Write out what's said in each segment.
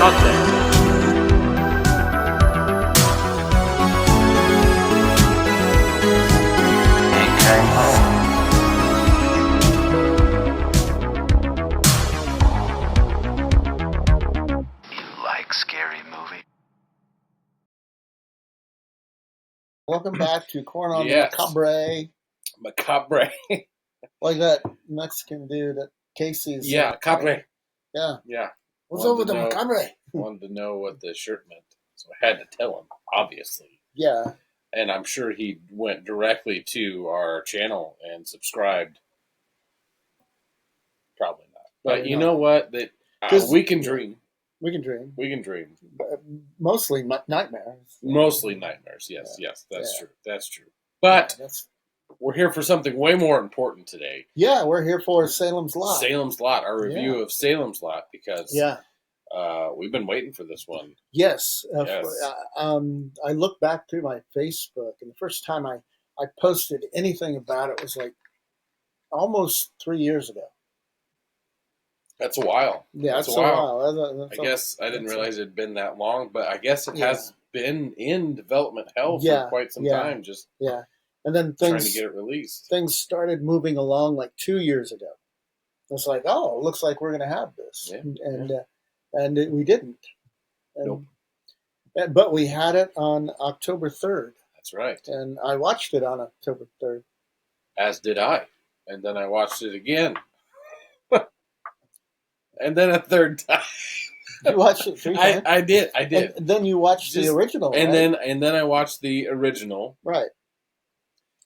content. Welcome back to Corn on Yes. the Macabre. Macabre. Like that Mexican dude at Casey's. Yeah, Macabre. Yeah. Yeah. What's up with the Macabre? Wanted to know what the shirt meant, so I had to tell him, obviously. Yeah. And I'm sure he went directly to our channel and subscribed. Probably not. But you know what? That we can dream. We can dream. We can dream. Mostly nightmares. Mostly nightmares. Yes, yes, that's true. That's true. But we're here for something way more important today. Yeah, we're here for Salem's Lot. Salem's Lot, our review of Salem's Lot, because we've been waiting for this one. Yes. I look back through my Facebook, and the first time I posted anything about it was like almost 3 years ago. That's a while. Yeah, that's a while. I guess I didn't realize it had been that long, but I guess it has been in development hell for quite some time. And then trying to get it released. Things started moving along like 2 years ago. It's like, oh, it looks like we're going to have this, and we didn't. Nope. But we had it on October 3rd. That's right. And I watched it on October 3rd. As did I. And then I watched it again. And then a third time. You watched it 3 times? I did. And then you watched the original, and right? then I watched the original. Right.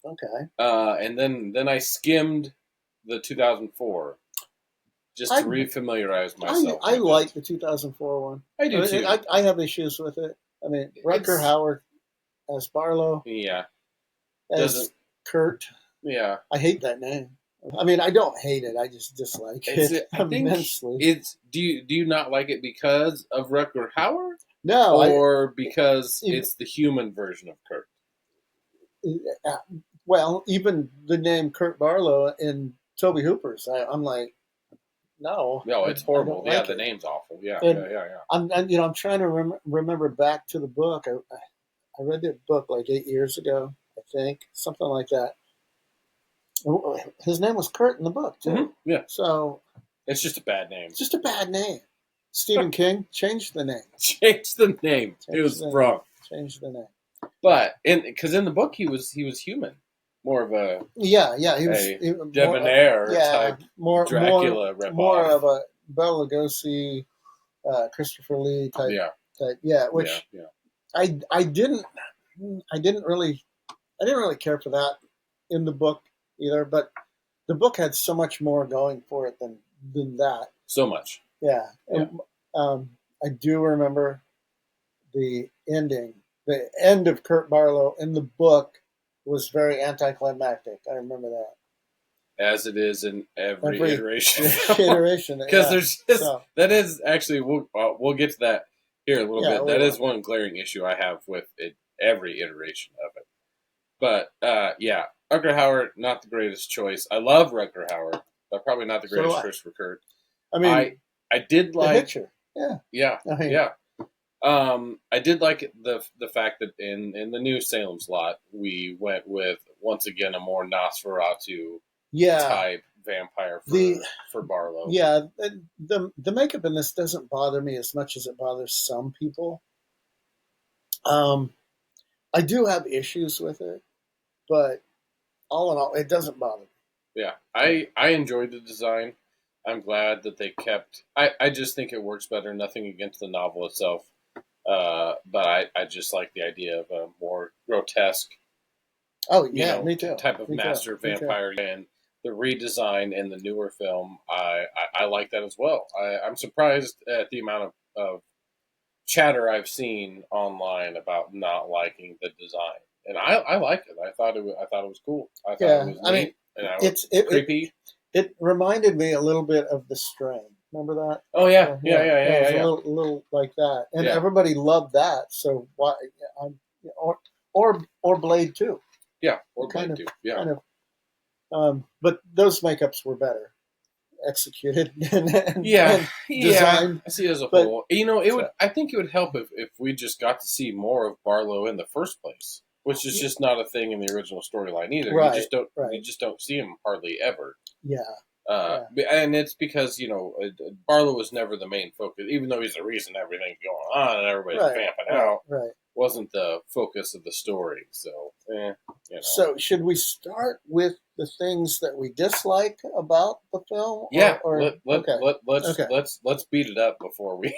Okay. And then I skimmed the 2004 just to refamiliarize myself. I like the 2004 one. I do too. I have issues with it. I mean, Rutger Hauer as Barlow. Yeah. As Kurt. Yeah. I hate that name. I mean, I don't hate it. I just dislike it immensely. Do you not like it because of Rutger Hauer? No. Or because it's the human version of Kurt? Well, even the name Kurt Barlow in Tobe Hooper's, I'm like, no. No, it's horrible. Yeah, the name's awful. Yeah, yeah. I'm trying to remember back to the book. I read that book like 8 years ago, I think, something like that. His name was Kurt in the book, too. Mm-hmm. Yeah. So it's just a bad name. It's just a bad name. Stephen King changed the name. Changed the name. It was wrong. Changed the name. But because in the book he was human, more of a he was debonair type Dracula ripoff. More of a Bela Lugosi, Christopher Lee type. Which I didn't really care for that in the book either, but the book had so much more going for it than that. So much. Yeah. I do remember the ending. The end of Kurt Barlow in the book was very anticlimactic. I remember that. As it is in every iteration. Because there's just that is actually we'll get to that here in a little bit. That is one glaring issue I have with it, every iteration of it. But Rutger Hauer, not the greatest choice. I love Rutger Hauer, but probably not the greatest Christopher Kurt. I mean, I did like The Hitcher. Yeah. I did like the fact that in the new Salem's Lot we went with once again a more Nosferatu type vampire for Barlow. Yeah, the makeup in this doesn't bother me as much as it bothers some people. I do have issues with it, but all in all, it doesn't bother me. Yeah, I enjoyed the design. I'm glad that they kept. I just think it works better. Nothing against the novel itself, but I just like the idea of a more grotesque. Oh yeah, me too. Type of master vampire, and the redesign in the newer film, I like that as well. I'm surprised at the amount of chatter I've seen online about not liking the design, and I like it. I thought it was cool. I thought it was neat. It's creepy. It reminded me a little bit of The Strain. Remember that? Oh yeah. A little like that, and everybody loved that. So why? Or Blade 2. Yeah, or Blade 2. Yeah. But those makeups were better. executed and designed. I see it as a whole. I think it would help if we just got to see more of Barlow in the first place, which is just not a thing in the original storyline either. Right, you just don't see him hardly ever. Yeah. And it's because Barlow was never the main focus, even though he's the reason everything's going on and everybody's vamping out. Right. Wasn't the focus of the story. So, So, should we start with the things that we dislike about the film? Yeah. Let's beat it up before we.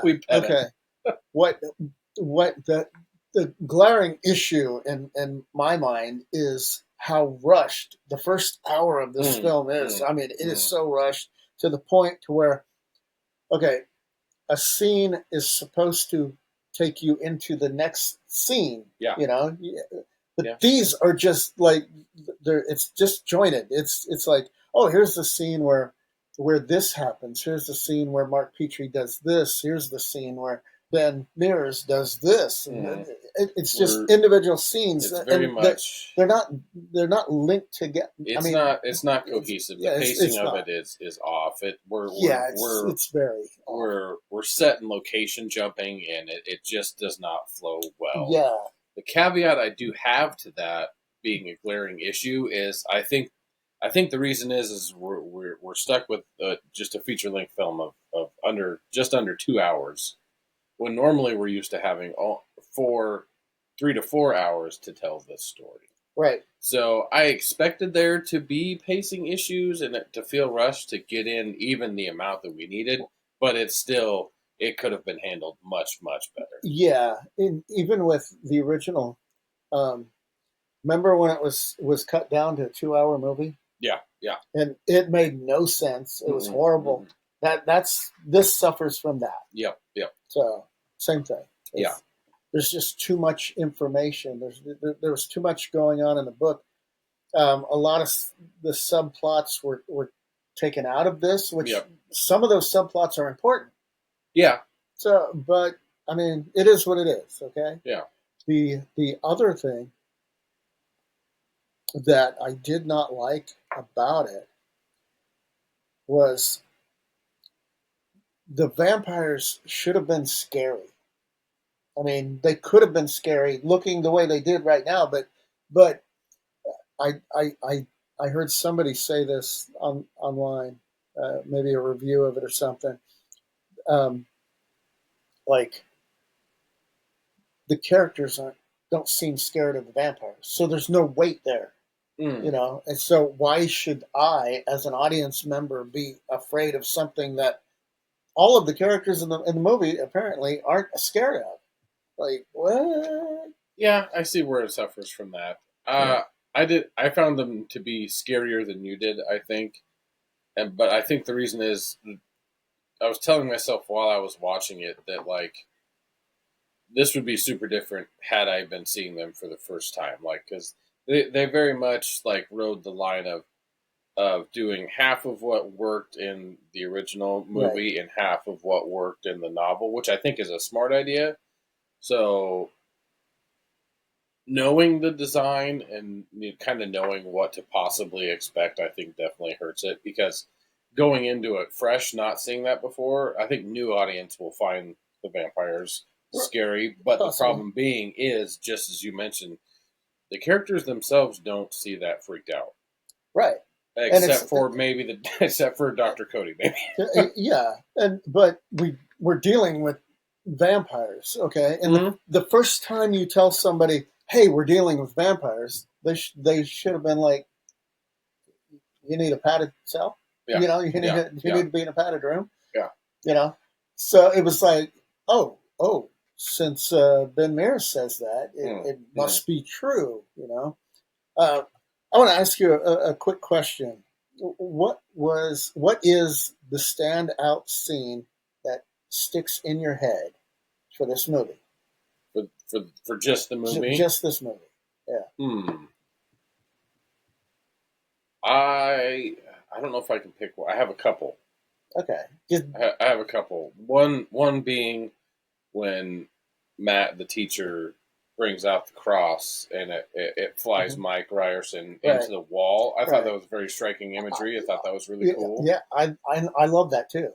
we pet it. What the glaring issue in my mind is how rushed the first hour of this film is. I mean, it is so rushed to the point to where, a scene is supposed to take you into the next scene. Yeah. But these are just like it's disjointed. It's like, oh, here's the scene where this happens. Here's the scene where Mark Petrie does this. Here's the scene where Ben Mears does this. And it's just individual scenes. It's very much. They're not linked together. It's not cohesive. The pacing of it is off. It's very. We're set in location jumping, and it just does not flow well. Yeah. The caveat I do have to that being a glaring issue is I think the reason is we're stuck with just a feature length film of just under 2 hours, when normally we're used to having 3 to 4 hours to tell this story. Right. So I expected there to be pacing issues and it to feel rushed to get in even the amount that we needed, but it could have been handled much, much better. Yeah, even with the original, remember when it was cut down to a 2-hour movie? Yeah. And it made no sense. It was horrible. This suffers from that. Yep. So same thing. There's just too much information. There was too much going on in the book. A lot of the subplots were taken out of this, which some of those subplots are important. Yeah. So, but I mean, it is what it is. Okay. Yeah. The other thing that I did not like about it was the vampires should have been scary. I mean, they could have been scary looking the way they did right now, but I heard somebody say this online, maybe a review of it or something. Like the characters don't seem scared of the vampires, so there's no weight there, And so why should I, as an audience member, be afraid of something that all of the characters in the movie apparently aren't scared of? Like, what? Yeah, I see where it suffers from that. I found them to be scarier than you did, I think. But I think the reason is I was telling myself while I was watching it that, like, this would be super different had I been seeing them for the first time. Like, because they very much, like, rode the line of doing half of what worked in the original movie and half of what worked in the novel, which I think is a smart idea. So knowing the design and kind of knowing what to possibly expect, I think definitely hurts it, because going into it fresh, not seeing that before, I think new audience will find the vampires scary. But the problem being is, just as you mentioned, the characters themselves don't see that freaked out. Right. Except for Dr. Cody, maybe. Yeah. But we're dealing with vampires, okay? And the first time you tell somebody, hey, we're dealing with vampires, they should have been like, you need a padded cell? Yeah. You need to be in a padded room? Yeah. So it was like, oh, since Ben Mears says that, it must be true, I want to ask you a quick question. What is the standout scene that sticks in your head for this movie? For just the movie? Just this movie. Yeah. I don't know if I can pick one. I have a couple. Okay. I have a couple. One being when Matt, the teacher, brings out the cross and it flies Mhm. Mike Ryerson Right. into the wall. I thought Right. that was very striking imagery. I thought that was really cool. Yeah, I love that too.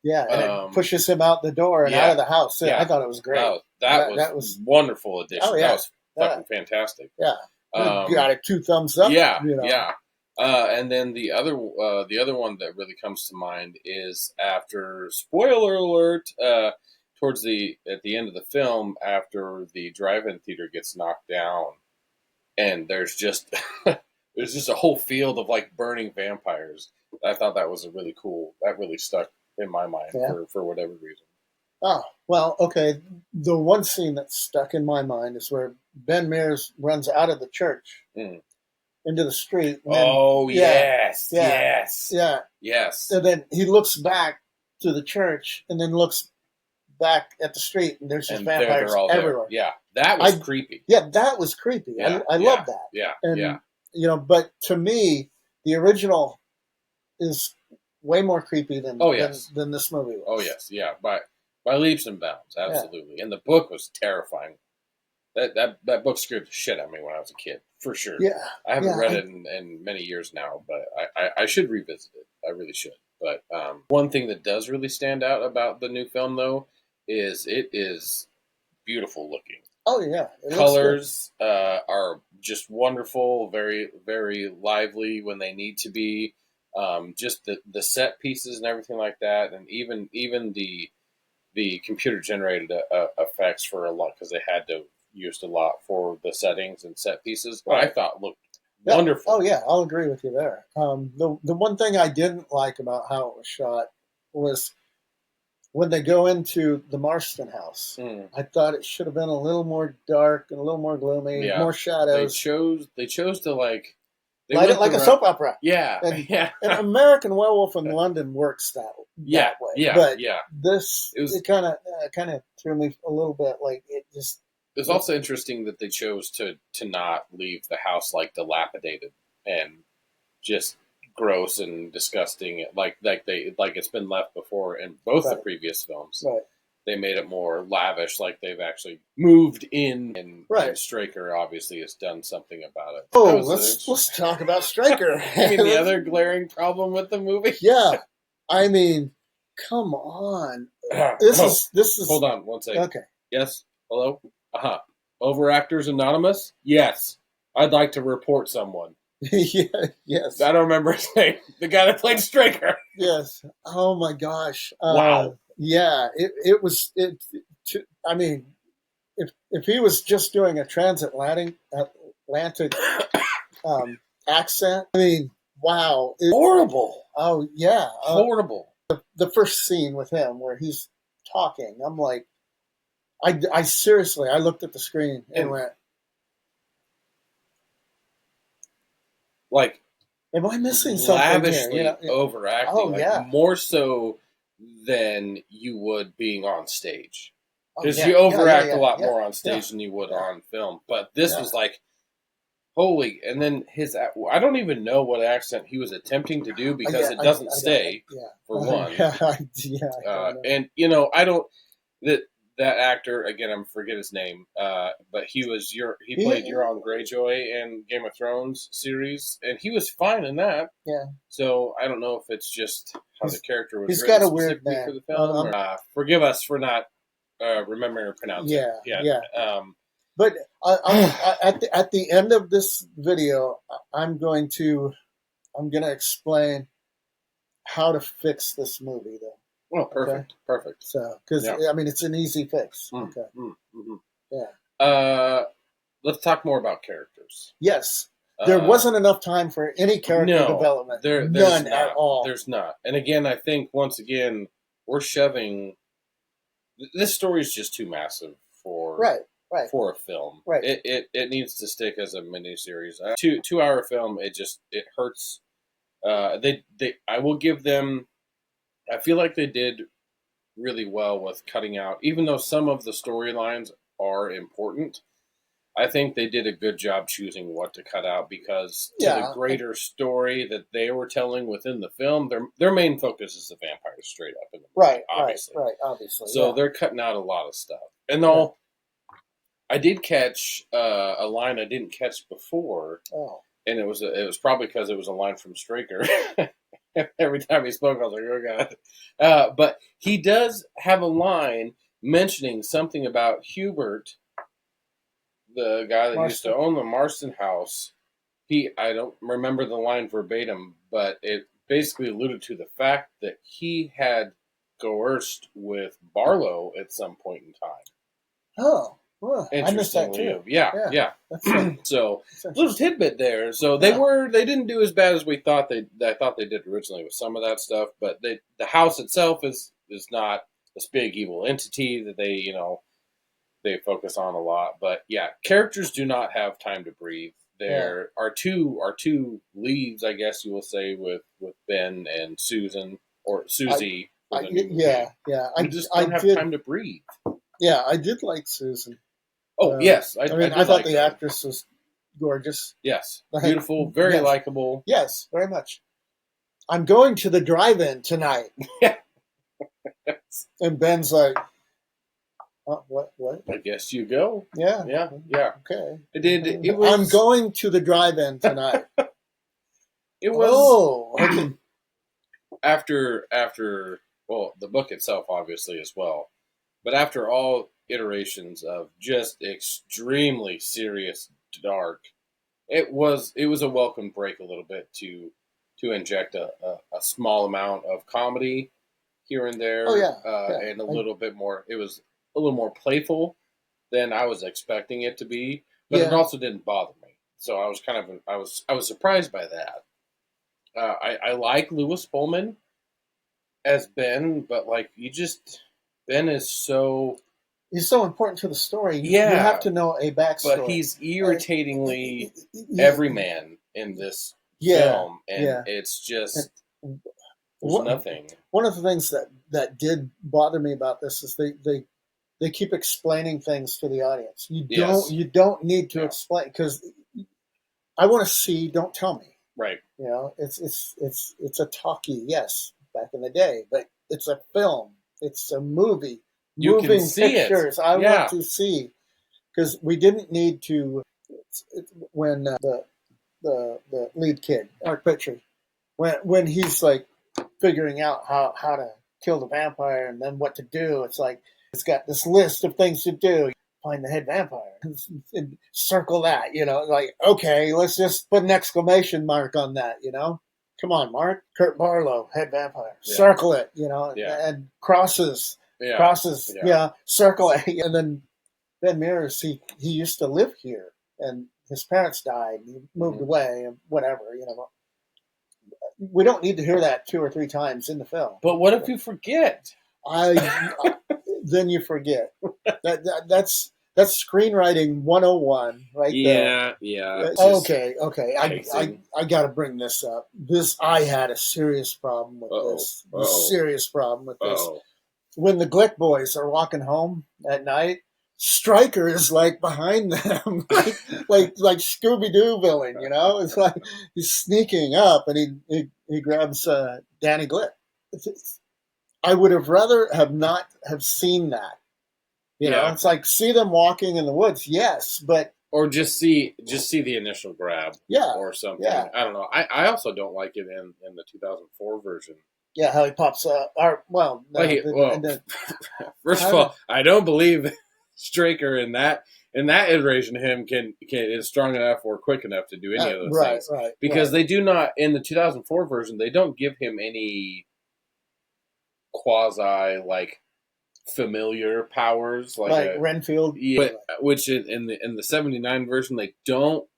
Yeah, and it pushes him out the door and yeah, out of the house. yeah. I thought it was great. That was wonderful addition. Oh, yeah. That was fucking fantastic. Yeah, got it 2 thumbs up. Yeah, you know. yeah. And then the other one that really comes to mind is after, spoiler alert, towards at the end of the film, after the drive-in theater gets knocked down, and there's just there's just a whole field of like burning vampires. I thought that was a really cool. That really stuck in my mind for whatever reason. Oh, well, okay. The one scene that's stuck in my mind is where Ben Mears runs out of the church into the street. And then, yes. And then he looks back to the church and then looks back at the street, and there's just vampires everywhere. Yeah, that was creepy. Yeah, that that was creepy. I love that. Yeah, and, but to me, the original is way more creepy than than this movie was. Oh, yes, yeah. By leaps and bounds, absolutely. And the book was terrifying. That book scared the shit out of me when I was a kid, for sure. Yeah, I haven't read it in many years now, but I should revisit it. I really should. But one thing that does really stand out about the new film, though, is it is beautiful looking. Oh yeah, colors are just wonderful, very very lively when they need to be. Just the set pieces and everything like that, and even the computer generated effects for a lot, because they had to use a lot for the settings and set pieces. Right. I thought looked wonderful. Oh yeah, I'll agree with you there. The one thing I didn't like about how it was shot was when they go into the Marston house. I thought it should have been a little more dark and a little more gloomy, more shadows. They chose to light it like a soap opera. Yeah, and American Werewolf in London works that way. Yeah, but yeah. It kind of threw me a little bit. Like it just. It's also interesting that they chose to not leave the house like dilapidated and just gross and disgusting, like it's been left before in both the previous films. Right. They made it more lavish, like they've actually moved in, and Straker obviously has done something about it. Oh, let's talk about Straker. I mean, the other glaring problem with the movie. Yeah, I mean, come on. This is. Hold on, one second. Okay. Yes. Hello. Overactors Anonymous. Yes, I'd like to report someone. Yes. I don't remember his name. The guy that played Straker. Yes. Oh my gosh. Wow. Yeah. It was. I mean, if he was just doing a transatlantic accent, I mean, wow. Horrible. Oh yeah. Horrible. The first scene with him where he's talking, I'm like, I seriously, I looked at the screen and went, like, am I missing something lavishly here? overacting, more so than you would being on stage, because you overact a lot more on stage than you would on film. But this was like, holy! And then I don't even know what accent he was attempting to do, because it doesn't stay for one. And I don't that actor, again, I forget his name, but he played Euron Greyjoy in Game of Thrones series, and he was fine in that. Yeah. So I don't know if it's just how the character was. He's got a weird name for the film. Forgive us for not remembering or pronouncing. Yeah. But at the end of this video, I'm going to explain how to fix this movie, though. Oh, perfect. So, because I mean, it's an easy fix. Okay. Yeah. Let's talk more about characters. Yes, there wasn't enough time for any character development. None at all. There's not. And again, I think once again we're shoving. This story is just too massive for for a film. Right. It needs to stick as a miniseries. 2-hour film. It hurts. I will give them. I feel like they did really well with cutting out, even though some of the storylines are important. I think they did a good job choosing what to cut out, because the greater story that they were telling within the film, their main focus is the vampires straight up in the movie, obviously. Obviously. So they're cutting out a lot of stuff, and all I did catch a line I didn't catch before, and it was probably because it was a line from Straker. Every time he spoke, I was like, "Oh God!" But he does have a line mentioning something about Hubert, the guy that used to own the Marston house. I don't remember the line verbatim, but it basically alluded to the fact that he had coerced with Barlow at some point in time. Oh, well, I missed that too. Yeah. So little tidbit there. So they didn't do as bad as I thought they did originally with some of that stuff, but the house itself is not this big evil entity that they focus on a lot. But yeah, characters do not have time to breathe. There are two leads, I guess you will say, with Ben and Susan or Susie. I just don't have time to breathe. Yeah, I did like Susan. Oh yes, I thought the actress was gorgeous. Yes, beautiful, very likable. Yes, very much. I'm going to the drive-in tonight. And Ben's like, what? I guess you go. Yeah. Okay. I'm going to the drive-in tonight. It was. Okay. After the book itself, obviously as well, but after all iterations of just extremely serious dark, it was a welcome break a little bit to inject a small amount of comedy here and there. And a little bit more. It was a little more playful than I was expecting it to be, but it also didn't bother me. So I was I was surprised by that. I like Lewis Pullman as Ben, but Ben is so. He's so important to the story. You have to know a backstory. But he's irritatingly everyman in this film, and it's just there's nothing. One of the things that did bother me about this is they keep explaining things to the audience. You don't need to explain, because I want to see. Don't tell me. Right. It's a talkie. Yes, back in the day, but it's a film. It's a movie. You moving can see pictures. I want to see, because we didn't need to. When the lead kid, Art Petrie, when he's like figuring out how to kill the vampire and then what to do, it's like it's got this list of things to do. Find the head vampire and circle that. Like, okay, let's just put an exclamation mark on that. Come on, Mark. Kurt Barlow, head vampire. Circle it. And crosses. Circle it. And then Ben Mears, he used to live here, and his parents died, and he moved away, and whatever. We don't need to hear that 2 or 3 times in the film. But what if you forget? Then you forget. That's screenwriting 101 right there. Yeah. Okay. I got to bring this up. I had a serious problem with this. Serious problem with this. When the Glick boys are walking home at night, Stryker is like behind them, like Scooby-Doo villain. It's like he's sneaking up, and he grabs Danny Glick. I would have rather not have seen that. It's like, see them walking in the woods, yes, but or just see the initial grab, or something. Yeah. I don't know. I also don't like it in the 2004 version. Yeah, how he pops up. First of all, I don't believe Straker in that iteration of him is strong enough or quick enough to do any of those things. Right. Because they do not, in the 2004 version, they don't give him any quasi familiar powers like Renfield. But which in the 79 version they don't.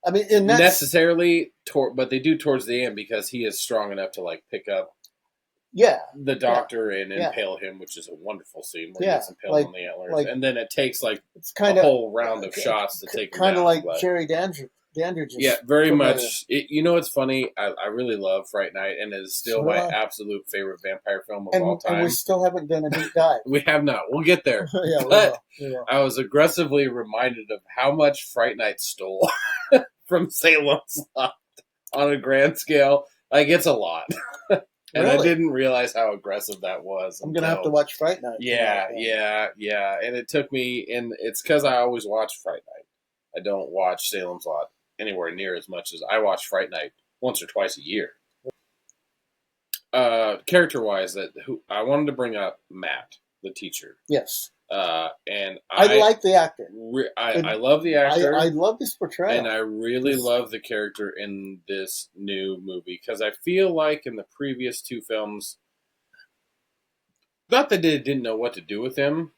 I mean, necessarily, but they do towards the end, because he is strong enough to pick up the doctor and impale him, which is a wonderful scene where he gets impaled on the antlers, and then it takes it's a whole round of shots to take him down. Kind of like Jerry Dandridge. Yeah, very much. It's funny. I really love Fright Night, and it is still my absolute favorite vampire film of all time. And we still haven't done a deep dive. We have not. We'll get there. We will. I was aggressively reminded of how much Fright Night stole from Salem on a grand scale. It's a lot. And I didn't realize how aggressive that was. I'm going to have to watch Fright Night. Yeah. And it took me, and it's because I always watch Fright Night. I don't watch Salem's Lot anywhere near as much as I watch Fright Night once or twice a year. Character-wise, I wanted to bring up Matt, the teacher. Yes. And I like the actor. I love the actor. I love his portrayal. And I really love the character in this new movie because I feel like in the previous two films, not that they didn't know what to do with him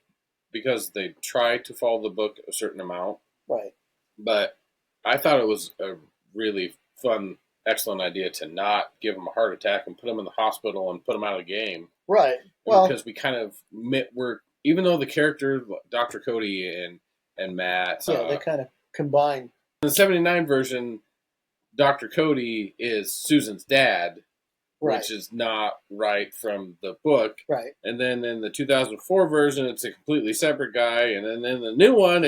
because they tried to follow the book a certain amount. Right. But I thought it was a really fun, excellent idea to not give him a heart attack and put him in the hospital and put him out of the game. Right. Well, because we kind of were, even though the character Dr. Cody and Matt, they kind of combine. In the '79 version, Dr. Cody is Susan's dad, which is not right from the book. Right. And then in the 2004 version, it's a completely separate guy. And then in the new one,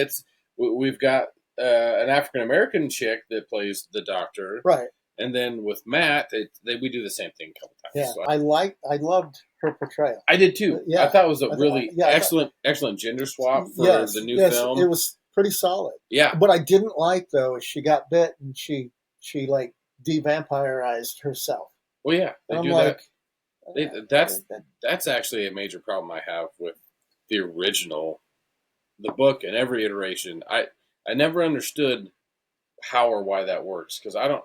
we've got an African American chick that plays the doctor. Right. And then with Matt, we do the same thing a couple times. Yeah, so I loved her portrayal. I did too. Yeah. I thought it was a really excellent gender swap for the new film. It was pretty solid. Yeah. What I didn't like though is she got bit and she like de-vampirized herself. Well, yeah, they do like, that. That's actually a major problem I have with the original, the book, and every iteration. I never understood how or why that works because I don't.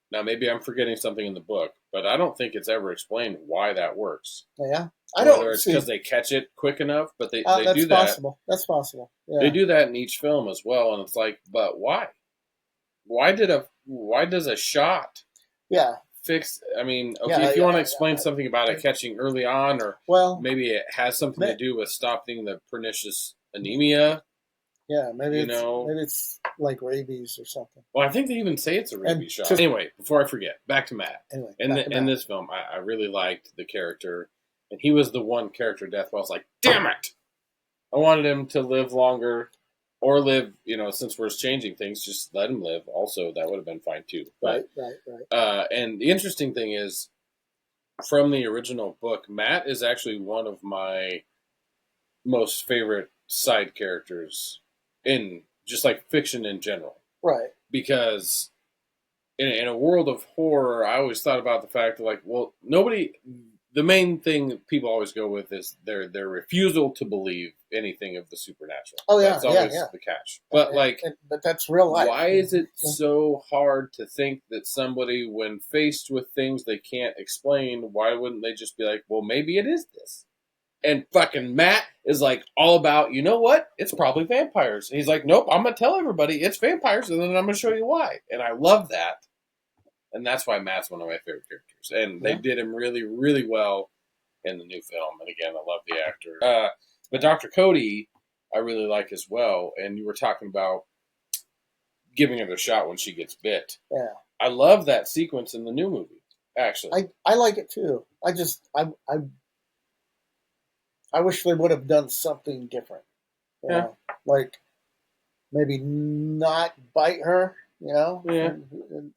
Now maybe I'm forgetting something in the book, but I don't think it's ever explained why that works. Yeah, Whether it's because they catch it quick enough, but they do that. Possible. That's possible. Yeah. They do that in each film as well, and it's like, but why? Why does a shot? Yeah. Fix? I mean, okay, if you want to explain something about it catching early on, or maybe it has something to do with stopping the pernicious anemia. Yeah, maybe it's like rabies or something. Well, I think they even say it's a rabies shot. Anyway, before I forget, back to Matt. Anyway, in this film, I really liked the character, and he was the one character death where I was like, damn it! I wanted him to live longer, or live, since we're changing things, just let him live. Also, that would have been fine too. But, right. And the interesting thing is, from the original book, Matt is actually one of my most favorite side characters in just like fiction in general. Right. Because in a world of horror, I always thought about the fact that, like, well, the main thing that people always go with is their refusal to believe anything of the supernatural. Oh, yeah. That's always the catch. But, but that's real life. Why is it so hard to think that somebody, when faced with things they can't explain, why wouldn't they just be like, well, maybe it is this? And fucking Matt is like all about, you know what? It's probably vampires. And he's like, nope, I'm going to tell everybody it's vampires, and then I'm going to show you why. And I love that. And that's why Matt's one of my favorite characters. And they did him really, really well in the new film. And again, I love the actor. But Dr. Cody, I really like as well. And you were talking about giving her the shot when she gets bit. Yeah. I love that sequence in the new movie, actually. I like it too. I wish they would have done something different. You know? Like maybe not bite her, Yeah.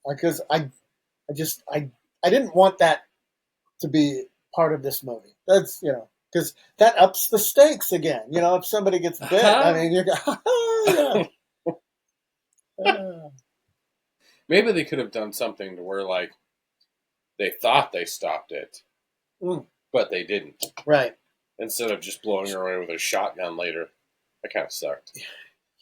Because I didn't want that to be part of this movie. That's, because that ups the stakes again. If somebody gets bit, I mean, you go, Maybe they could have done something to where, like, they thought they stopped it, but they didn't. Right. Instead of just blowing her away with a shotgun later. That kind of sucked. Yeah.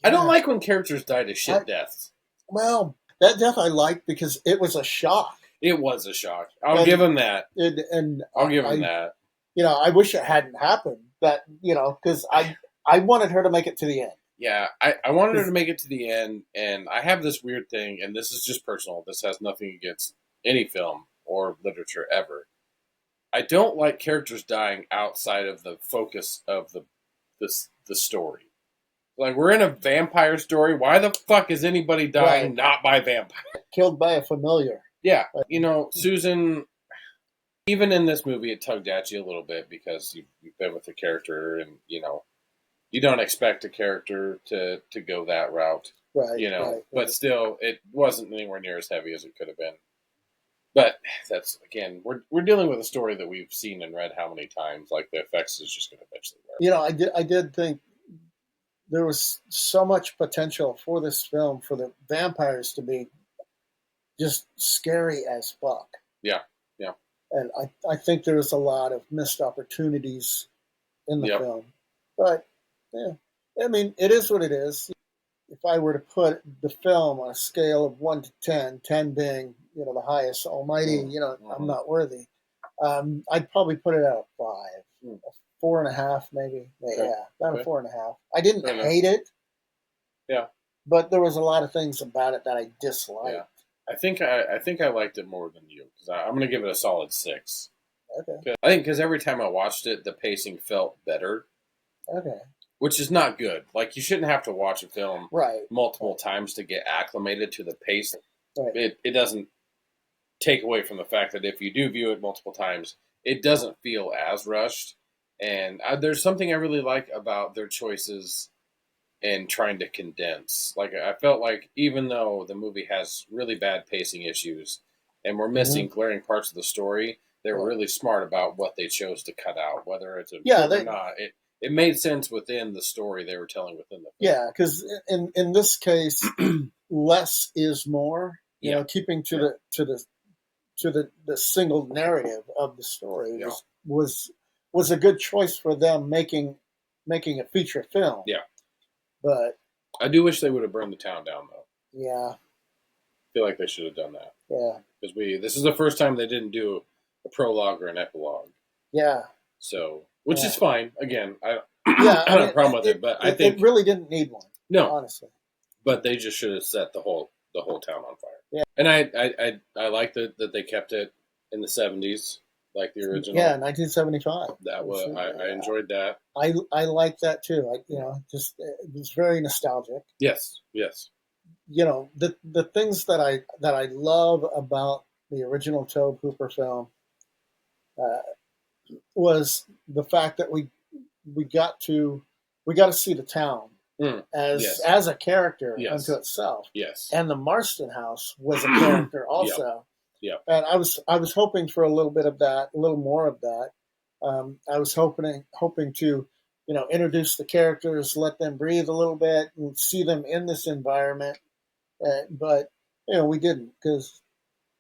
I don't like when characters die to shit deaths. Well, that death I liked because it was a shock. It was a shock. I'll give him that. I'll give him that. I wish it hadn't happened. That, because I wanted her to make it to the end. Yeah, I wanted her to make it to the end, and I have this weird thing, and this is just personal. This has nothing against any film or literature ever. I don't like characters dying outside of the focus of the story. Like, we're in a vampire story. Why the fuck is anybody dying not by vampire? Killed by a familiar. Yeah. Susan, even in this movie, it tugged at you a little bit because you've been with the character and, you don't expect a character to go that route. Right. But still, it wasn't anywhere near as heavy as it could have been. But that's, again, we're dealing with a story that we've seen and read how many times. Like, the effects is just going to eventually wear. You know, I did think there was so much potential for this film for the vampires to be just scary as fuck. Yeah, yeah. And I think there was a lot of missed opportunities in the Yep. film. But yeah, I mean, it is what it is. If I were to put the film on a scale of 1 to 10, 10 being, you know, the highest almighty, you know, I'm not worthy, I'd probably put it at a 5, a 4.5 maybe. Okay. Yeah, about Okay. a 4.5. I didn't Fair enough. hate it, Yeah. but there was a lot of things about it that I disliked. Yeah. I think I liked it more than you, because I'm going to give it a solid 6. Okay. I think because every time I watched it, the pacing felt better. Okay. Which is not good. Like, you shouldn't have to watch a film Right. multiple times to get acclimated to the pace. Right. It doesn't take away from the fact that if you do view it multiple times, it doesn't feel as rushed. And there's something I really like about their choices in trying to condense. Like, I felt like even though the movie has really bad pacing issues and we're missing glaring parts of the story, they were really smart about what they chose to cut out, whether it's important or not. It made sense within the story they were telling within the film. Yeah, because in this case, less is more. You know, keeping to the single narrative of the story was a good choice for them making a feature film. Yeah, but I do wish they would have burned the town down, though. Yeah, I feel like they should have done that. Yeah, because this is the first time they didn't do a prologue or an epilogue. Yeah, so which is fine. Again, I yeah, I don't have a problem with it, but I think it really didn't need one. No, honestly. But they just should have set the whole town on fire. Yeah, and I like that they kept it in the 70s, like the original. Yeah, 1975. That was I enjoyed that. I like that too. Just it was very nostalgic. Yes, yes. You know, the things that I love about the original Tobe Hooper film was the fact that we got to see the town as a character unto itself. Yes. And the Marston house was a character also. Yeah. And I was hoping for a little bit of that, a little more of that. I was hoping to, introduce the characters, let them breathe a little bit, and see them in this environment. But we didn't, because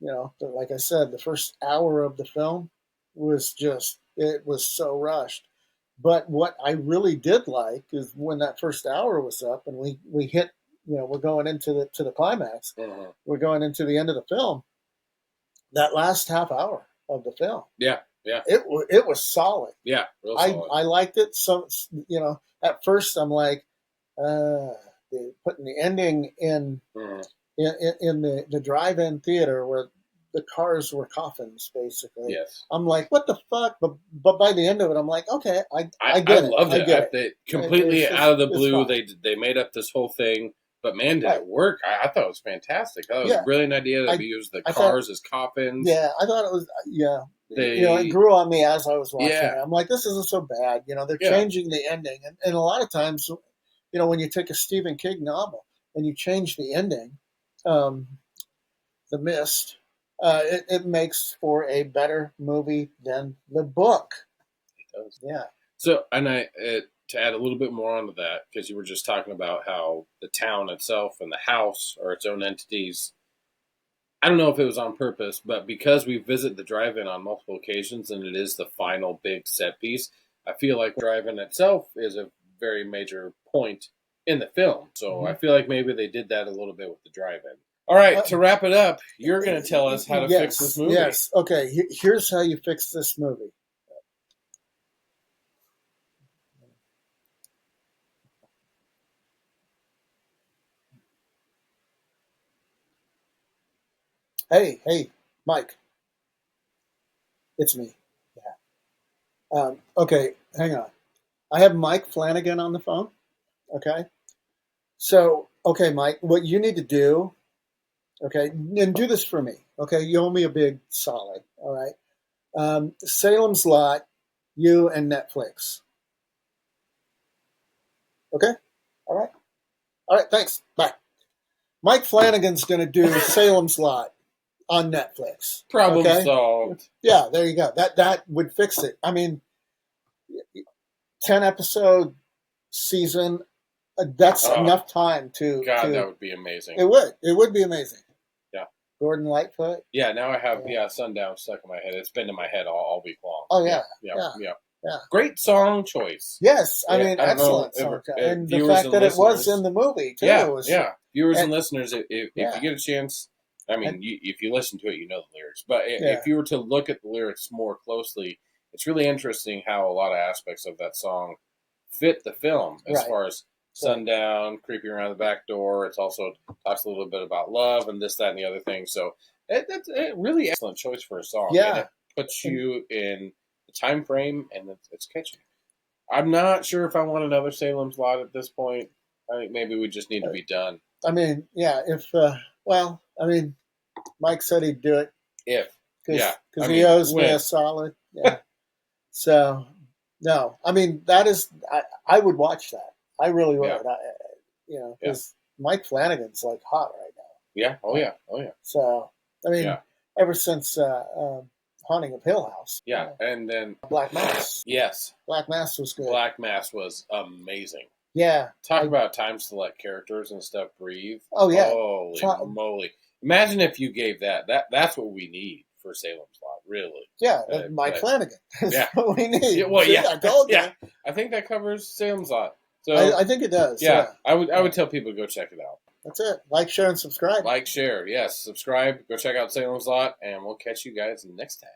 like I said, the first hour of the film was it was so rushed. But what I really did like is when that first hour was up and we hit, we're going into the climax. We're going into the end of the film. That last half hour of the film. Yeah. It was solid. Yeah, real solid. I liked it. So, at first I'm like, putting the ending in the drive-in theater where the cars were coffins, basically. Yes. I'm like, what the fuck? But by the end of it, I'm like, okay, I loved it. They completely out of the blue. They made up this whole thing. But man, did it work? I thought it was fantastic. I thought it was a brilliant idea that we used the cars as coffins. Yeah, I thought it was. Yeah, it grew on me as I was watching it. I'm like, this isn't so bad. They're changing the ending, and a lot of times, when you take a Stephen King novel and you change the ending, The Mist, it makes for a better movie than the book. It does. Yeah. So, and to add a little bit more onto that, because you were just talking about how the town itself and the house are its own entities. I don't know if it was on purpose, but because we visit the drive-in on multiple occasions and it is the final big set piece, I feel like the drive-in itself is a very major point in the film. So I feel like maybe they did that a little bit with the drive-in. All right, to wrap it up, you're going to tell us how to fix this movie. Yes, okay. Here's how you fix this movie. Hey, Mike. It's me. Yeah. Okay, hang on. I have Mike Flanagan on the phone. Okay. So, okay, Mike, what you need to do, okay, and do this for me. Okay, you owe me a big solid. All right. Salem's Lot, you and Netflix. Okay. All right. All right. Thanks. Bye. Mike Flanagan's going to do Salem's Lot. on Netflix. Problem solved. Yeah, there you go. That would fix it. I mean, 10-episode season. That's enough time to. God, that would be amazing. It would. It would be amazing. Yeah. Gordon Lightfoot. Yeah. Now I have Sundown stuck in my head. It's been in my head all week long. Oh yeah. Yeah. Great song choice. Yes, I mean excellent song. And the fact that it was in the movie too. Yeah. Viewers and listeners, if you get a chance, I mean, if you listen to it, you know the lyrics. But if you were to look at the lyrics more closely, it's really interesting how a lot of aspects of that song fit the film as far as sundown, creeping around the back door. It's also talks a little bit about love and this, that, and the other thing. So it's a really excellent choice for a song. Yeah. And it puts you in the time frame, and it's catchy. I'm not sure if I want another Salem's Lot at this point. I think maybe we just need to be done. I mean, yeah, Mike said he'd do it. Because he owes me a solid. Yeah. So, no, I mean, I would watch that. I really would. Because Mike Flanagan's like hot right now. Yeah. Oh yeah. So, I mean, ever since Haunting of Hill House. Yeah, and then Black Mass. Yes. Black Mass was good. Black Mass was amazing. Yeah. Talk about times to let characters and stuff breathe. Oh, yeah. Holy moly. Imagine if you gave that's what we need for Salem's Lot, really. Yeah, Mike Flanagan. That's what we need. Well, I told you. Yeah. I think that covers Salem's Lot. So I think it does. Yeah. I would tell people to go check it out. That's it. Like, share, and subscribe. Like, share. Yes. Subscribe. Go check out Salem's Lot, and we'll catch you guys next time.